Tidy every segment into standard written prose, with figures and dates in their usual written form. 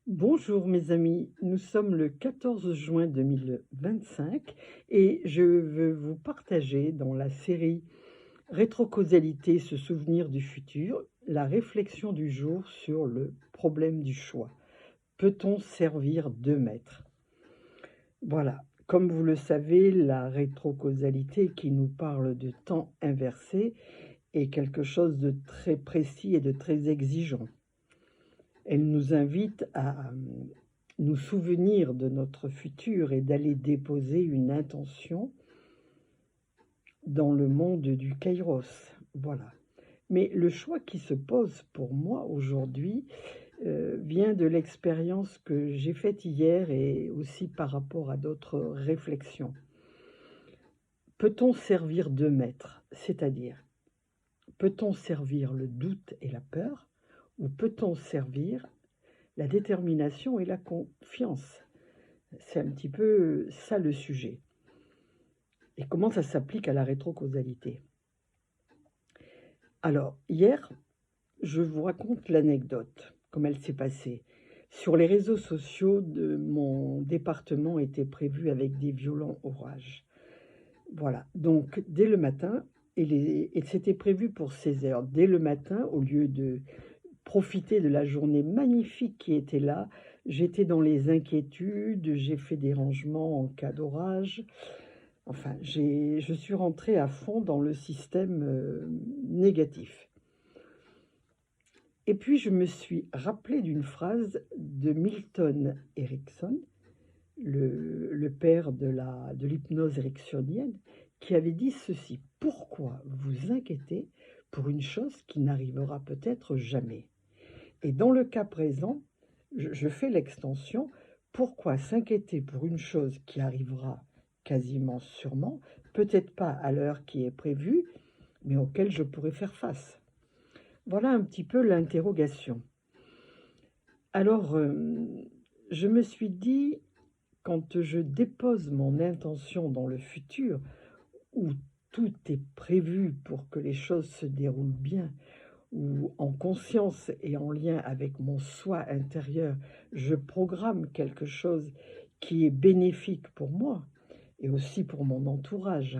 Bonjour mes amis, nous sommes le 14 juin 2025 et je veux vous partager dans la série Rétrocausalité, se souvenir du futur, la réflexion du jour sur le problème du choix. Peut-on servir de maître? Voilà, comme vous le savez, la rétrocausalité qui nous parle de temps inversé est quelque chose de très précis et de très exigeant. Elle nous invite à nous souvenir de notre futur et d'aller déposer une intention dans le monde du Kairos. Voilà. Mais le choix qui se pose pour moi aujourd'hui vient de l'expérience que j'ai faite hier et aussi par rapport à d'autres réflexions. Peut-on servir de maître? C'est-à-dire, peut-on servir le doute et la peur ou peut-on servir la détermination et la confiance? C'est un petit peu ça le sujet. Et comment ça s'applique à la rétrocausalité? Alors, hier, je vous raconte l'anecdote, comme elle s'est passée. Sur les réseaux sociaux de mon département était prévu avec des violents orages. Voilà, donc dès le matin, et c'était prévu pour 16 heures. Dès le matin, au lieu de profiter de la journée magnifique qui était là, j'étais dans les inquiétudes, j'ai fait des rangements en cas d'orage. Enfin, je suis rentrée à fond dans le système négatif. Et puis, je me suis rappelée d'une phrase de Milton Erickson, le père de l'hypnose ericksonienne, qui avait dit ceci: pourquoi vous inquiéter pour une chose qui n'arrivera peut-être jamais? Et dans le cas présent, je fais l'extension: pourquoi s'inquiéter pour une chose qui arrivera quasiment sûrement, peut-être pas à l'heure qui est prévue, mais auquel je pourrais faire face? Voilà un petit peu l'interrogation. Alors, je me suis dit, quand je dépose mon intention dans le futur, où tout est prévu pour que les choses se déroulent bien, où en conscience et en lien avec mon soi intérieur, je programme quelque chose qui est bénéfique pour moi et aussi pour mon entourage,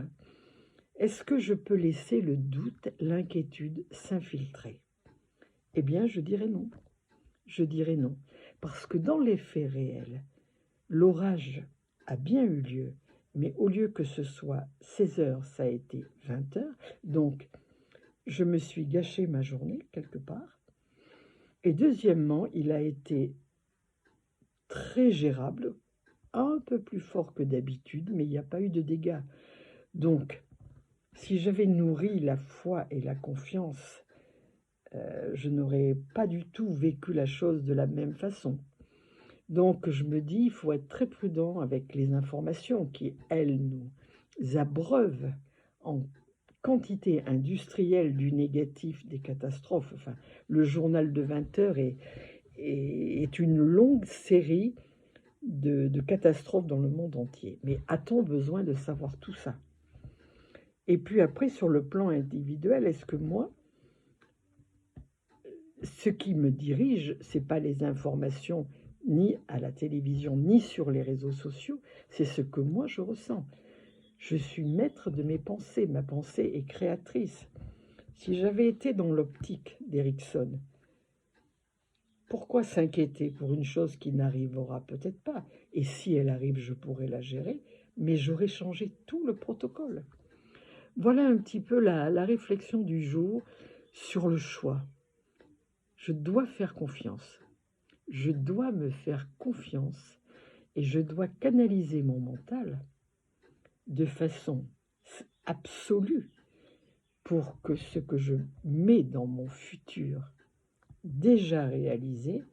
est-ce que je peux laisser le doute, l'inquiétude s'infiltrer? Eh bien, je dirais non. Je dirais non. Parce que dans les faits réels, l'orage a bien eu lieu, mais au lieu que ce soit 16 heures, ça a été 20 heures. Donc, je me suis gâché ma journée quelque part. Et deuxièmement, il a été très gérable, un peu plus fort que d'habitude, mais il n'y a pas eu de dégâts. Donc, si j'avais nourri la foi et la confiance, je n'aurais pas du tout vécu la chose de la même façon. Donc, je me dis, il faut être très prudent avec les informations qui, elles, nous abreuvent en quantité industrielle du négatif, des catastrophes. Enfin, le journal de 20 heures est une longue série de catastrophes dans le monde entier. Mais a-t-on besoin de savoir tout ça? Et puis après, sur le plan individuel, est-ce que moi, ce qui me dirige, ce n'est pas les informations ni à la télévision, ni sur les réseaux sociaux, c'est ce que moi je ressens. Je suis maître de mes pensées, ma pensée est créatrice. Si j'avais été dans l'optique d'Erickson, pourquoi s'inquiéter pour une chose qui n'arrivera peut-être pas? Et si elle arrive, je pourrais la gérer, mais j'aurais changé tout le protocole. Voilà un petit peu la réflexion du jour sur le choix. Je dois faire confiance. Je dois me faire confiance et je dois canaliser mon mental de façon absolue pour que ce que je mets dans mon futur déjà réalisé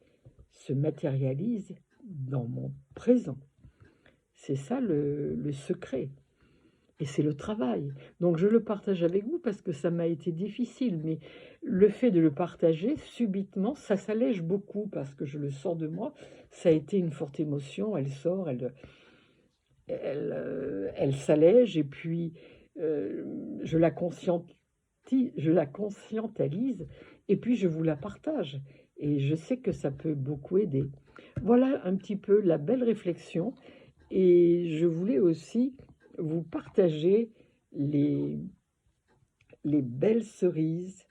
se matérialise dans mon présent. C'est ça le secret. Et c'est le travail. Donc je le partage avec vous parce que ça m'a été difficile, mais le fait de le partager subitement, ça s'allège beaucoup parce que je le sors de moi. Ça a été une forte émotion, elle sort, elle s'allège et puis je la conscientalise et puis je vous la partage. et je sais que ça peut beaucoup aider. Voilà un petit peu la belle réflexion, et je voulais aussi vous partager les, les belles cerises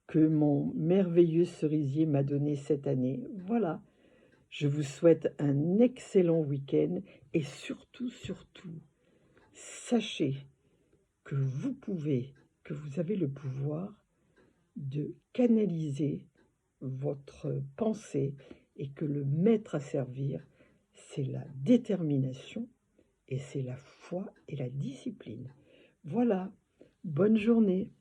que mon merveilleux cerisier m'a donné cette année. Voilà, je vous souhaite un excellent week-end et surtout, surtout, sachez que vous pouvez, que vous avez le pouvoir de canaliser votre pensée et que le maître à servir, c'est la détermination et c'est la foi et la discipline. Voilà, bonne journée.